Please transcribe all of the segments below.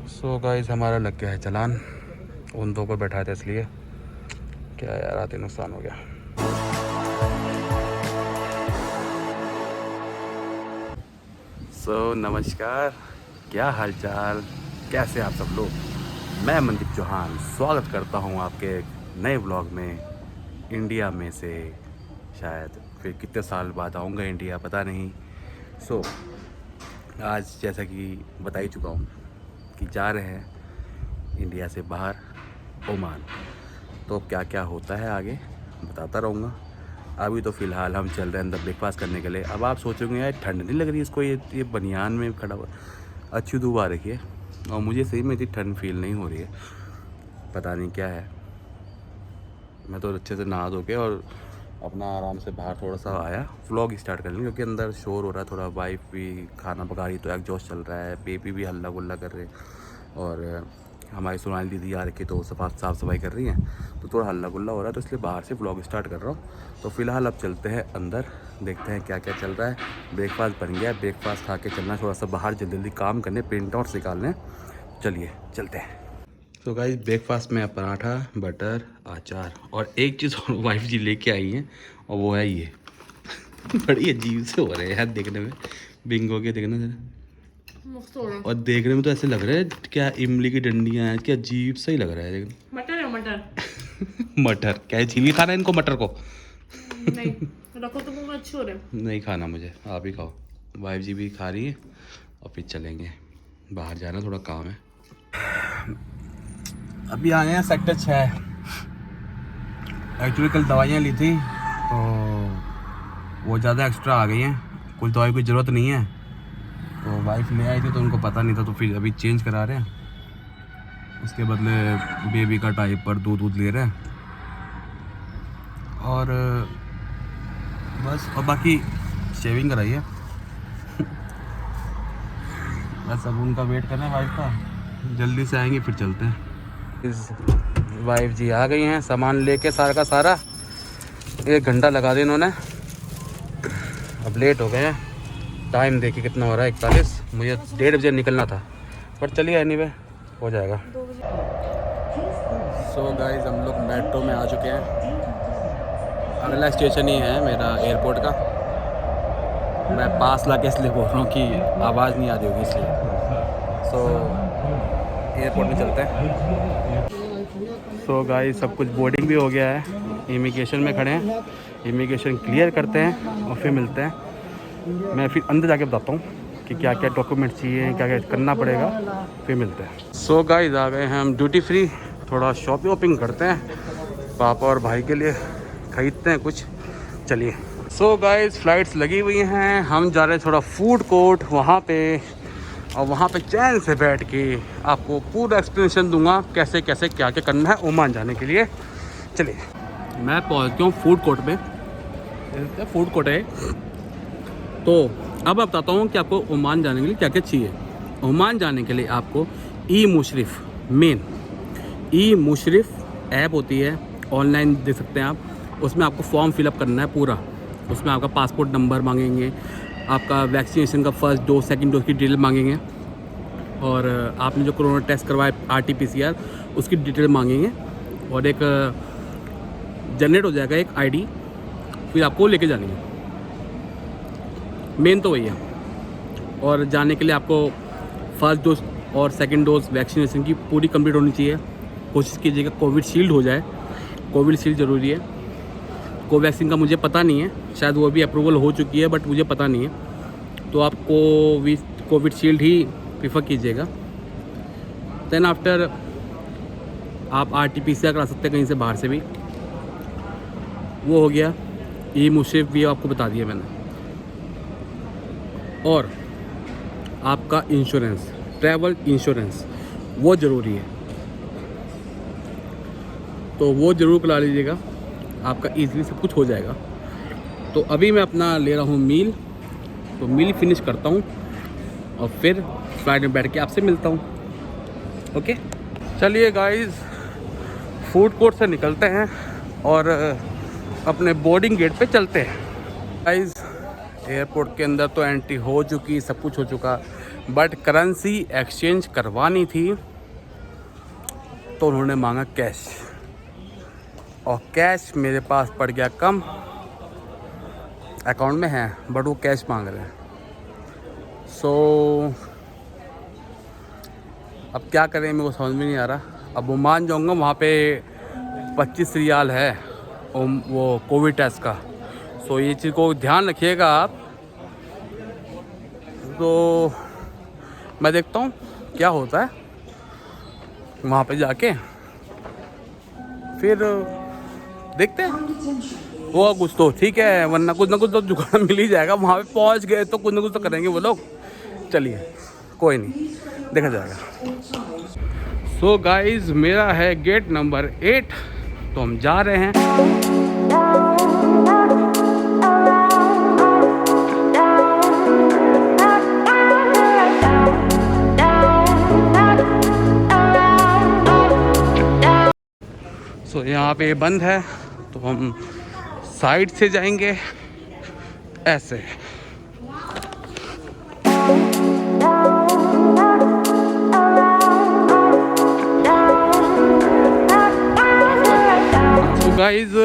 So guys हमारा लग गया है चालान। उन दो पर बैठा था इसलिए क्या यार आते नुकसान हो गया। नमस्कार, क्या हाल चाल, कैसे आप सब लोग। मैं मनदीप चौहान स्वागत करता हूं आपके एक नए ब्लॉग में। इंडिया में से शायद फिर कितने साल बाद आऊँगा इंडिया पता नहीं। आज जैसा कि बता ही चुका हूँ कि जा रहे हैं इंडिया से बाहर ओमान। तो क्या क्या होता है आगे बताता रहूँगा। अभी तो फ़िलहाल हम चल रहे हैं अंदर ब्रेकफास्ट करने के लिए। अब आप सोचोगे यार ठंड नहीं लग रही इसको, ये बनियान में खड़ा हुआ अच्छी धूप आ रही है और मुझे सही में इतनी ठंड फील नहीं हो रही है, पता नहीं क्या है। मैं तो अच्छे से नहा धो के और अपना आराम से बाहर थोड़ा सा आया व्लॉग स्टार्ट कर लेंगे क्योंकि अंदर शोर हो रहा है थोड़ा। वाइफ भी खाना पका रही तो एग्जॉस्ट चल रहा है, बेबी भी हल्ला गुल्ला कर रहे हैं और हमारी सोनाली दीदी आ रखी तो साफ़ सफाई कर रही हैं तो थोड़ा हल्ला गुल्ला हो रहा है, तो इसलिए बाहर से व्लॉग स्टार्ट कर रहा हूँ। तो फ़िलहाल अब चलते हैं अंदर, देखते हैं क्या क्या चल रहा है। ब्रेकफास्ट बन गया, ब्रेकफास्ट खा के चलना थोड़ा सा बाहर जल्दी जल्दी काम करने, प्रिंट आउट निकालने। चलिए चलते हैं। तो गाइस ब्रेकफास्ट में पराठा, बटर, अचार और एक चीज़ और वाइफ जी लेके आई हैं और वो है ये बड़ी अजीब से हो रहे हैं यार देखने में। बिंगो के देखने जरा, और देखने में तो ऐसे लग रहा है क्या इमली की डंडियाँ हैं, क्या अजीब सा ही लग रहा है देखने। मटर है मटर। मटर क्या है, छील खाना है इनको मटर को? नहीं रखो तो बहुत अच्छे हो रहे हैं। नहीं खाना मुझे, आप ही खाओ। वाइफ जी भी खा रही है और फिर चलेंगे बाहर, जाना थोड़ा काम है। अभी आए हैं सेक्टर 6। एक्चुअली कल दवाइयाँ ली थी तो वो ज़्यादा एक्स्ट्रा आ गई हैं, कुछ दवाई की ज़रूरत नहीं है। तो वाइफ ले आई थी तो उनको पता नहीं था, तो फिर अभी चेंज करा रहे हैं। उसके बदले बेबी का डायपर दूध ले रहे हैं और बस। और बाकी शेविंग कराई है बस। अब उनका वेट करना है वाइफ का, जल्दी से आएंगे फिर चलते हैं। वाइफ जी आ गई हैं सामान लेके सारा का सारा। 1 घंटा लगा दिया इन्होंने, अब लेट हो गए हैं। टाइम देखिए कितना हो रहा है, 41। मुझे 1:30 बजे निकलना था पर चलिए एनीवे हो जाएगा। सो गाइस हम लोग मेट्रो में आ चुके हैं। अगला स्टेशन ही है मेरा एयरपोर्ट का। मैं पास ला के इसलिए बोल रहा हूँ कि आवाज़ नहीं आती होगी इसलिए। एयरपोर्ट में चलते हैं। गाइस सब कुछ बोर्डिंग भी हो गया है, इमिग्रेशन में खड़े हैं। इमिग्रेशन क्लियर करते हैं और फिर मिलते हैं। मैं फिर अंदर जाके बताता हूँ कि क्या क्या डॉक्यूमेंट चाहिए, क्या क्या करना पड़ेगा, फिर मिलते हैं। गाइस आ गए हैं हम ड्यूटी फ्री, थोड़ा शॉपिंग वॉपिंग करते हैं, पापा और भाई के लिए ख़रीदते हैं कुछ। चलिए। गाइस फ्लाइट्स लगी हुई हैं, हम जा रहे हैं थोड़ा फूड कोर्ट वहाँ पे, और वहाँ पे चैन से बैठ के आपको पूरा एक्सप्लेनेशन दूंगा कैसे कैसे क्या क्या करना है ओमान जाने के लिए। चलिए मैं पहुँच गया हूँ फूड कोर्ट में। फूड कोर्ट है तो अब बताता हूँ कि आपको ओमान जाने के लिए क्या क्या चाहिए। ओमान जाने के लिए आपको ई मुशरिफ, मेन ई मुशरिफ ऐप होती है, ऑनलाइन दे सकते हैं आप। उसमें आपको फॉर्म फिलअप करना है पूरा। उसमें आपका पासपोर्ट नंबर मांगेंगे, आपका वैक्सीनेशन का फर्स्ट डोज सेकंड डोज की डिटेल मांगेंगे, और आपने जो कोरोना टेस्ट करवाया RT-PCR उसकी डिटेल मांगेंगे, और एक जनरेट हो जाएगा एक ID, फिर आपको लेके जानी है। मेन तो वही है। और जाने के लिए आपको फर्स्ट डोज और सेकंड डोज वैक्सीनेशन की पूरी कंप्लीट होनी चाहिए। कोशिश कीजिएगा कोविशील्ड हो जाए, कोविशील्ड ज़रूरी है। कोवैक्सीन का मुझे पता नहीं है, शायद वो भी अप्रूवल हो चुकी है बट मुझे पता नहीं है। तो आप कोविशील्ड ही प्रीफर कीजिएगा। देन आफ्टर आप RT-PCR करा सकते हैं कहीं से बाहर से भी। वो हो गया। ई मुशरिफ भी आपको बता दिया मैंने। और आपका इंश्योरेंस, ट्रैवल इंश्योरेंस, वो ज़रूरी है, तो वो ज़रूर करा लीजिएगा, आपका ईज़िली सब कुछ हो जाएगा। तो अभी मैं अपना ले रहा हूँ मील, तो मील फिनिश करता हूँ और फिर फ्लाइट में बैठ के आपसे मिलता हूँ। ओके चलिए गाइस, फूड कोर्ट से निकलते हैं और अपने बोर्डिंग गेट पे चलते हैं। गाइस एयरपोर्ट के अंदर तो एंट्री हो चुकी, सब कुछ हो चुका, बट करेंसी एक्सचेंज करवानी थी तो उन्होंने मांगा कैश, और कैश मेरे पास पड़ गया कम, अकाउंट में है बट वो कैश मांग रहे हैं। सो अब क्या करें, मेरे को समझ में नहीं आ रहा। अब ओमान जाऊँगा, वहाँ पे 25 रियाल है वो कोविड टेस्ट का। सो ये चीज़ को ध्यान रखिएगा आप। तो मैं देखता हूँ क्या होता है वहाँ पे जाके, फिर देखते हैं। वो कुछ तो ठीक है, वरना कुछ ना कुछ तो जुगाड़ मिल ही जाएगा। वहाँ पे पहुँच गए तो कुछ ना कुछ तो करेंगे वो लोग। चलिए कोई नहीं, देखा जाएगा। सो गाइज, मेरा है गेट नंबर 8, तो हम जा रहे हैं। सो यहाँ पे बंद है तो हम साइड से जाएंगे ऐसे। तो गाइज,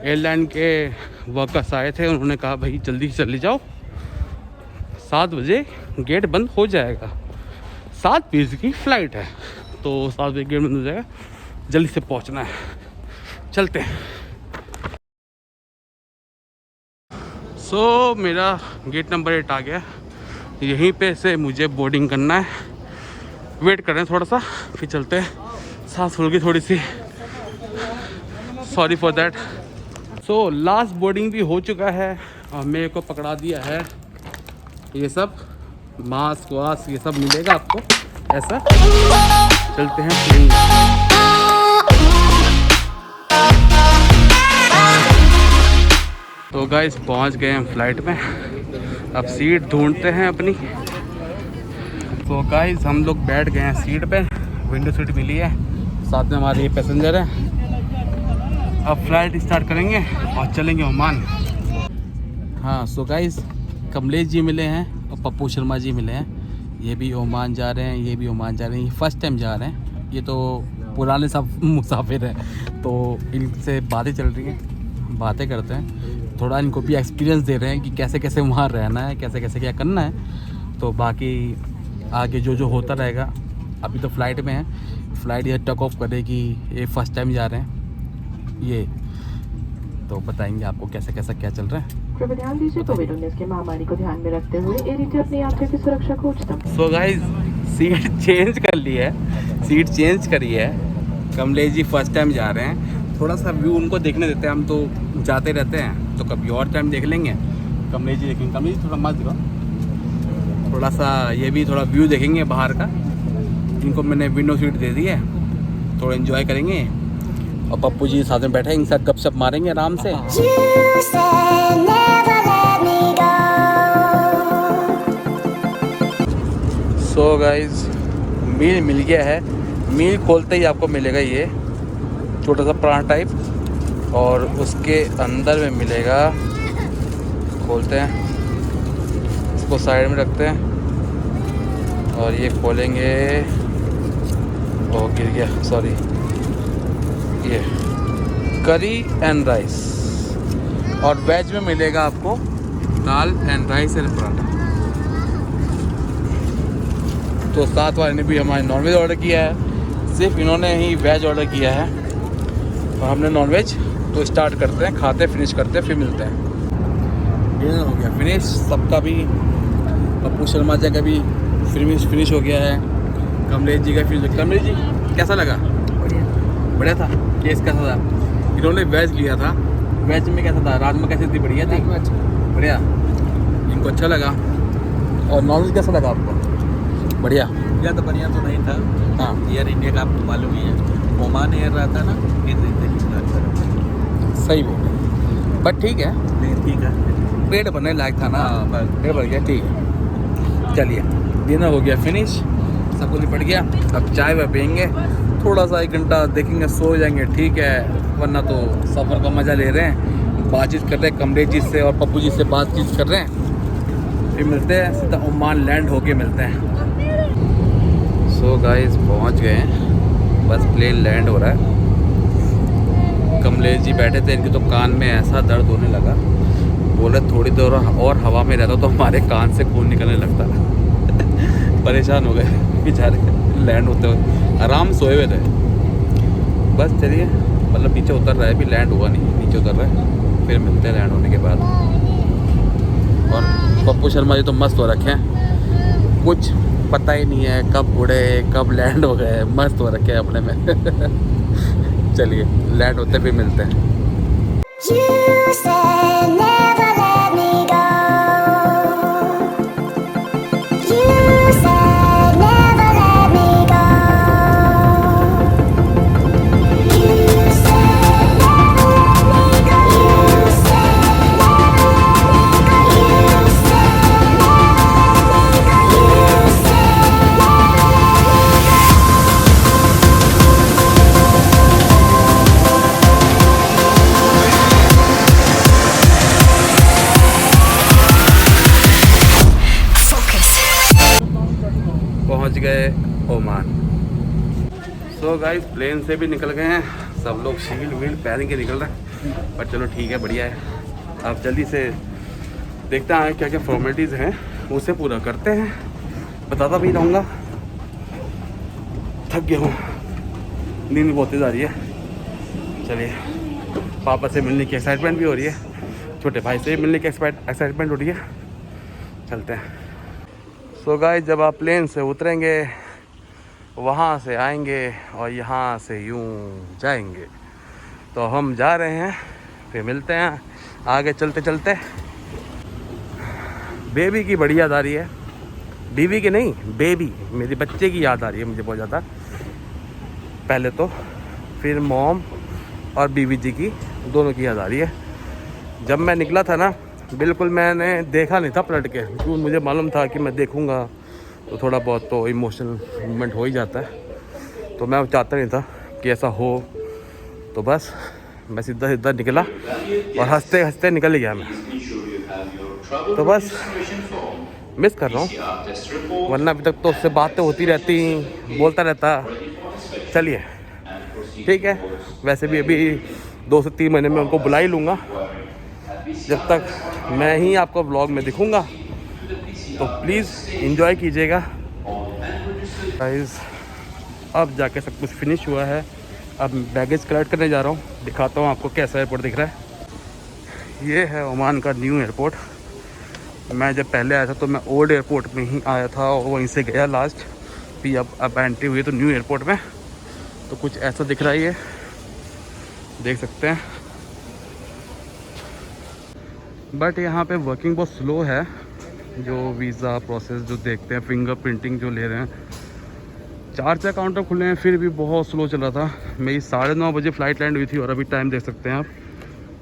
एयरलाइन के वर्कर्स आए थे, उन्होंने कहा भाई जल्दी चले जाओ, 7 बजे गेट बंद हो जाएगा। 7:20 की फ़्लाइट है, तो 7 बजे गेट बंद हो जाएगा, जल्दी से पहुंचना है। चलते हैं। सो मेरा गेट नंबर 8 आ गया, यहीं पे से मुझे बोर्डिंग करना है। वेट कर रहे हैं थोड़ा सा, फिर चलते हैं। सांस फूल गई थोड़ी सी, sorry for that. So last boarding भी हो चुका है और मेरे को पकड़ा दिया है ये सब, मास्क वास्क ये सब मिलेगा आपको ऐसा। चलते हैं प्लेन। तो गाइस पहुंच गए हम फ्लाइट में, अब सीट ढूंढते हैं अपनी। तो गाइस हम लोग बैठ गए हैं सीट पे, विंडो सीट मिली है, साथ में हमारे ये पैसेंजर हैं। अब फ्लाइट स्टार्ट करेंगे और चलेंगे ओमान। हाँ, सो गाइस कमलेश जी मिले हैं और पप्पू शर्मा जी मिले हैं, ये भी ओमान जा रहे हैं, ये भी ओमान जा रहे हैं। ये फर्स्ट टाइम जा रहे हैं, ये तो पुराने सब मुसाफिर हैं, तो इनसे बातें चल रही हैं, बातें करते हैं, थोड़ा इनको भी एक्सपीरियंस दे रहे हैं कि कैसे कैसे वहाँ रहना है, कैसे कैसे क्या करना है। तो बाकी आगे जो जो होता रहेगा, अभी तो फ़्लाइट में है, फ़्लाइट ये टेक ऑफ करेगी, ये फर्स्ट टाइम जा रहे हैं ये, तो बताएंगे आपको कैसे कैसा क्या चल रहा है। कृपया ध्यान दीजिए, कोविड-19 के महामारी को ध्यान में रखते हुए एयर इंडिया अपनी यात्रियों की सुरक्षा को उच्चतम। सो गाइस सीट चेंज कर ली है, सीट चेंज करी है। कमलेश जी फर्स्ट टाइम जा रहे हैं, थोड़ा सा व्यू उनको देखने देते हैं, हम तो जाते रहते हैं, तो कभी और टाइम देख लेंगे। कमलेश जी देखेंगे, कमलेश जी थोड़ा मत दिखाओ, थोड़ा सा ये भी थोड़ा व्यू देखेंगे बाहर का। इनको मैंने विंडो सीट दे दी है, थोड़ा एंजॉय करेंगे। और पप्पू जी साथ में बैठे, इनके साथ गपशप मारेंगे आराम से। सो गाइज मील मिल गया है, मील खोलते ही आपको मिलेगा ये छोटा सा पराठा टाइप, और उसके अंदर में मिलेगा, खोलते हैं इसको साइड में रखते हैं और ये खोलेंगे, ओह गिर गया सॉरी, ये करी एंड राइस, और वेज में मिलेगा आपको दाल एंड राइस एंड पराठा। तो साथ वाले ने भी हमारे नॉनवेज ऑर्डर किया है, सिर्फ इन्होंने ही वेज ऑर्डर किया है और हमने नॉनवेज। तो स्टार्ट करते हैं, खाते फिनिश करते हैं, फिर मिलते हैं। डिनर हो गया फिनिश सबका भी, पप्पू शर्मा जी का भी फिनिश हो गया है, कमलेश जी का फिनिश। कमलेश जी कैसा लगा? बढ़िया था। टेस्ट कैसा था? इन्होंने वेज लिया था, वेज में कैसा था? राजमा कैसी थी? बढ़िया थी, बढ़िया, इनको अच्छा लगा। और नॉनवेज कैसा लगा आपको? बढ़िया। तो बढ़िया तो नहीं था। हाँ, एयर इंडिया का आपको मालूम ही है, ओमान एयर रहता है ना, सही बोल, बट ठीक है, ठीक है, पेट भरने लायक था ना। हाँ, बस। पेट भर गया, ठीक है। चलिए डिनर हो गया फिनिश, सब कुछ निपट गया। अब चाय वाय पियेंगे, थोड़ा सा 1 घंटा देखेंगे, सो जाएंगे, ठीक है, वरना तो सफ़र का मज़ा ले रहे हैं। बातचीत कर रहे हैं कमरेज जी से और पप्पू जी से बातचीत कर रहे हैं, फिर मिलते हैं सीधा ओमान लैंड होके मिलते हैं। सो गाइस पहुंच गए हैं, बस प्लेन लैंड हो रहा है। कमलेश जी बैठे थे, इनके तो कान में ऐसा दर्द होने लगा, बोले थोड़ी देर और हवा में रहता तो हमारे कान से खून निकलने लगता। परेशान हो गए बेचारे लैंड होते हुए, आराम सोए हुए थे। बस चलिए, मतलब नीचे उतर रहा है, अभी लैंड हुआ नहीं, नीचे उतर रहा है, फिर मिलते हैं लैंड होने के बाद। और पप्पू शर्मा जी तो मस्त हो रखे हैं, कुछ पता ही नहीं है कब उड़े कब लैंड हो गए, मस्त हो रखे हैं अपने में। चलिए लैंड होते भी मिलते हैं। पहुंच गए ओमान। सो गाइस प्लेन से भी निकल गए हैं, सब लोग शील्ड वील्ड पहन के निकल रहे हैं, पर चलो ठीक है, बढ़िया है। अब जल्दी से देखते हैं क्या क्या फॉर्मेलिटीज़ हैं, उसे पूरा करते हैं, बताता भी रहूँगा। थक गया हूँ, नींद बहुत तेज़ आ रही है। चलिए, पापा से मिलने की एक्साइटमेंट भी हो रही है, छोटे भाई से मिलने की एक्साइटमेंट हो रही है। चलते हैं। सो गाइस जब आप प्लेन से उतरेंगे, वहाँ से आएंगे और यहाँ से यूँ जाएंगे, तो हम जा रहे हैं, फिर मिलते हैं आगे चलते चलते। बेबी की बड़ी याद आ रही है, बीवी की नहीं, बेबी मेरी बच्चे की याद आ रही है मुझे बहुत ज़्यादा। पहले तो फिर मॉम और बीवी जी की, दोनों की याद आ रही है। जब मैं निकला था ना, बिल्कुल मैंने देखा नहीं था पलट के, क्योंकि मुझे मालूम था कि मैं देखूंगा तो थोड़ा बहुत तो इमोशनल मूवमेंट हो ही जाता है, तो मैं चाहता नहीं था कि ऐसा हो। तो बस मैं सीधा सीधा निकला और हंसते हंसते निकल ही गया मैं। तो बस मिस कर रहा हूँ, वरना अभी तक तो उससे बातें होती रहती, बोलता रहता। चलिए ठीक है, वैसे भी अभी 2 से 3 महीने में उनको बुला ही लूँगा। जब तक मैं ही आपको ब्लॉग में दिखूंगा, तो प्लीज़ एंजॉय कीजिएगा। गाइस अब जाके सब कुछ फिनिश हुआ है, अब बैगेज कलेक्ट करने जा रहा हूँ, दिखाता हूँ आपको कैसा एयरपोर्ट दिख रहा है। ये है ओमान का न्यू एयरपोर्ट। मैं जब पहले आया था तो मैं ओल्ड एयरपोर्ट में ही आया था और वहीं से गया लास्ट, फिर अब एंट्री हुई तो न्यू एयरपोर्ट में, तो कुछ ऐसा दिख रहा है, ये देख सकते हैं। बट यहाँ पे वर्किंग बहुत स्लो है, जो वीज़ा प्रोसेस जो देखते हैं, फिंगर प्रिंटिंग जो ले रहे हैं, 4 काउंटर खुले हैं, फिर भी बहुत स्लो चल रहा था। मेरी 9:30 बजे फ़्लाइट लैंड हुई थी और अभी टाइम देख सकते हैं आप,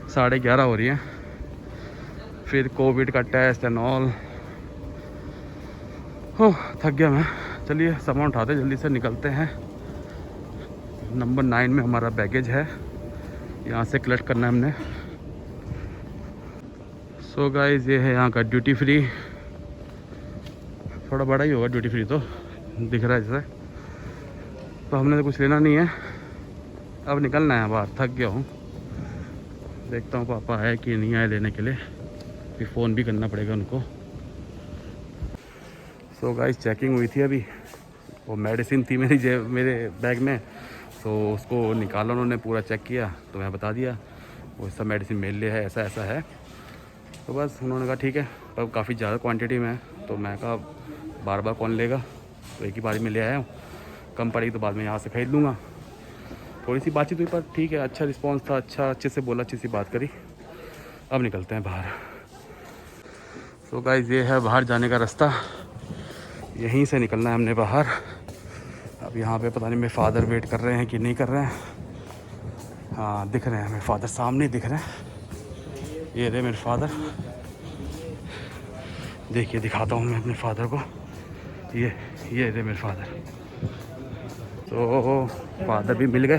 11:30 हो रही है। फिर कोविड का टेस्ट एंड ऑल। हो थक गया मैं। चलिए सामान उठाते जल्दी से निकलते हैं। नंबर 9 में हमारा बैगेज है, यहाँ से कलेक्ट करना है हमने। सो गाइस ये है यहाँ का ड्यूटी फ्री, थोड़ा बड़ा ही होगा ड्यूटी फ्री, तो दिख रहा है जैसे। तो हमने तो कुछ लेना नहीं है, अब निकलना है बाहर। थक गया हूँ, देखता हूँ पापा है कि नहीं आए लेने के लिए, फिर फ़ोन भी करना पड़ेगा उनको। सो गाइस चेकिंग हुई थी अभी, वो मेडिसिन थी मेरे बैग में, तो उसको निकाला उन्होंने, पूरा चेक किया तो मैं बता दिया वो सब मेडिसिन मेरे लिए है, ऐसा ऐसा है। तो बस उन्होंने कहा ठीक है, अब काफ़ी ज़्यादा क्वांटिटी में है, तो मैं कहा बार बार कौन लेगा, तो एक ही बारी में ले आया हूँ, कम पड़ेगी तो बाद में यहाँ से खरीद लूँगा। थोड़ी सी बातचीत हुई पर ठीक है, अच्छा रिस्पांस था, अच्छे से बोला, अच्छी सी बात करी। अब निकलते हैं बाहर। सो गाइस ये है बाहर जाने का रास्ता, यहीं से निकलना है हमने बाहर। अब यहाँ पे पता नहीं मेरे फादर वेट कर रहे हैं कि नहीं कर रहे हैं। हाँ दिख रहे हैं मेरे फादर, सामने दिख रहे हैं, ये रहे मेरे फादर। देखिए दिखाता हूँ मैं अपने फादर को, ये रहे मेरे फादर। तो फादर भी मिल गए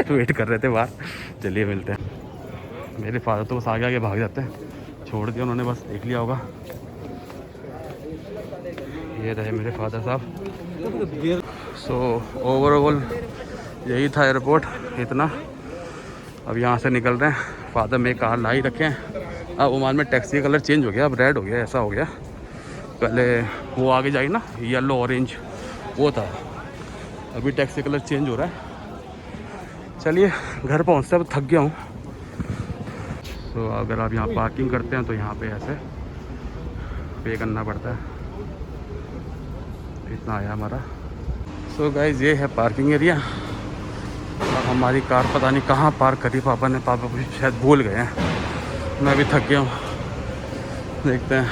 वेट कर रहे थे बाहर। चलिए मिलते हैं। मेरे फादर तो बस आगे आगे भाग जाते हैं, छोड़ दिया उन्होंने, बस देख लिया होगा। ये रहे मेरे फादर साहब। सो ओवरऑल यही था एयरपोर्ट इतना। अब यहाँ से निकल रहे हैं। फादर में कार ला ही रखे हैं। अब ओमान में टैक्सी का कलर चेंज हो गया, अब रेड हो गया, ऐसा हो गया। पहले वो आगे जाएगी ना, येलो ऑरेंज वो था, अभी टैक्सी कलर चेंज हो रहा है। चलिए घर पहुँचते अब, थक गया हूँ। तो अगर आप यहाँ पार्किंग करते हैं तो यहाँ पे ऐसे पे करना पड़ता है। इतना आया हमारा। सो गाइज ये है पार्किंग एरिया। अब हमारी कार पता नहीं कहाँ पार्क करी पापा ने, पापा को शायद भूल गए हैं। मैं भी थक गया हूँ, देखते हैं।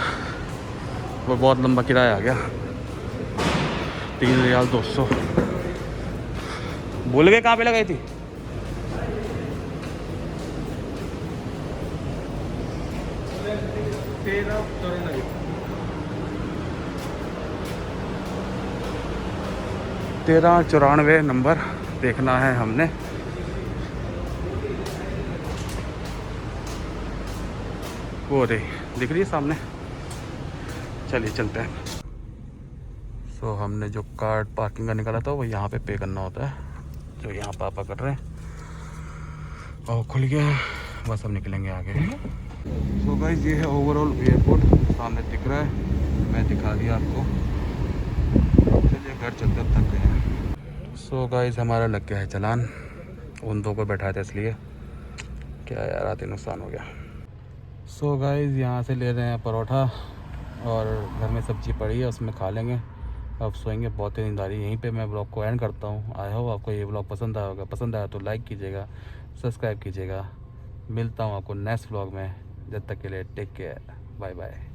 वो बहुत लंबा किराया आ गया, 3 रियाल 200। भूल गए कहाँ पे लगाई थी। तेरह 94 नंबर देखना है हमने। वो रे दिख रही है सामने। चलिए चलते हैं। सो हमने जो कार्ड पार्किंग का निकाला था वो यहाँ पे करना होता है, जो यहाँ पापा कर रहे हैं। और खुल गया है, बस अब निकलेंगे आगे। सो गाइस ये है ओवरऑल एयरपोर्ट, सामने दिख रहा है, मैं दिखा दिया आपको। चलिए घर चलते, थक गए हैं। सो गाइस हमारा लग गया है चालान, उन दो को बैठाया था इसलिए। क्या यार आते नुकसान हो गया। सो गाइस यहाँ से ले रहे हैं परोठा, और घर में सब्जी पड़ी है उसमें खा लेंगे। अब सोएंगे, बहुत ही नींद आ रही है। यहीं पे मैं ब्लॉग को एंड करता हूँ। आई होप आपको ये ब्लॉग पसंद आया होगा। पसंद आया तो लाइक कीजिएगा, सब्सक्राइब कीजिएगा। मिलता हूँ आपको नेक्स्ट ब्लॉग में। जब तक के लिए टेक केयर, बाय बाय।